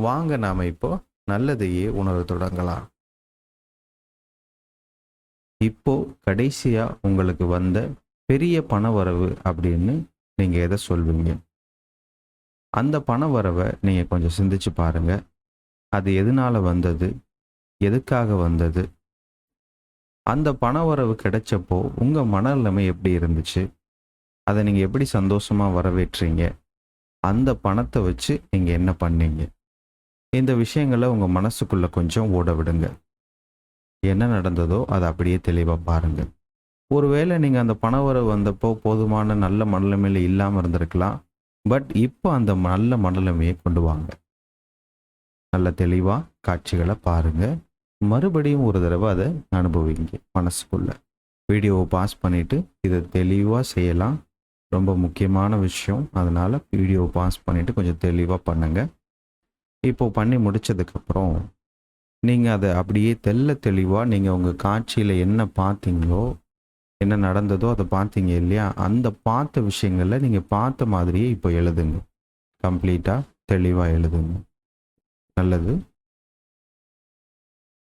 வாங்க நாம இப்போ நல்லதையே உணரத் தொடங்கலாம். இப்போ கடைசியா உங்களுக்கு வந்த பெரிய பணவரவு அப்படின்னு நீங்க எதை சொல்வீங்க? அந்த பணவரவ நீங்க கொஞ்சம் சிந்திச்சு பாருங்க. அது எதனால வந்தது? எதுக்காக வந்தது? அந்த பணவரவு கிடைச்சப்போ உங்க மனநிலைமை எப்படி இருந்துச்சு? அத நீங்க எப்படி சந்தோஷமா வரவேற்றீங்க? அந்த பணத்த வச்சு நீங்க என்ன பண்ணீங்க? இந்த விஷயங்கள உங்க மனசுக்குள்ள கொஞ்சம் ஓட விடுங்க. என்ன நடந்ததோ அத அப்படியே தெளிவா பாருங்க. ஒருவேளை நீங்க அந்த பணவரவு வந்தப்போ போதுமான நல்ல மனநிலைமையில இல்லாம இருந்திருக்கலாம். பட் இப்போ அந்த நல்ல மனநிலைமையை கொண்டு வாங்க. நல்ல தெளிவா காட்சிகள பாருங்க. மறுபடியும் ஒரு தடவ அத அனுபவிங்க மனசுக்குள்ள. வீடியோவ பாஸ் பண்ணிட்டு இத தெளிவா செய்யலாம். ரொம்ப முக்கியமான விஷயம். அதனால வீடியோவ பாஸ் பண்ணிட்டு கொஞ்சம் தெளிவா பண்ணுங்க. இப்போ பண்ணி முடிச்சதுக்கப்புறம், நீங்க அத அப்படியே தெளிவா நீங்க உங்க காட்சியில என்ன பார்த்தீங்களோ, என்ன நடந்ததோ அத பார்த்தீங்க இல்லையா? அந்த பார்த்த விஷயங்கள நீங்க பார்த்த மாதிரியே இப்போ எழுதுங்க. கம்ப்ளீட்டா தெளிவா எழுதுங்க. நல்லது.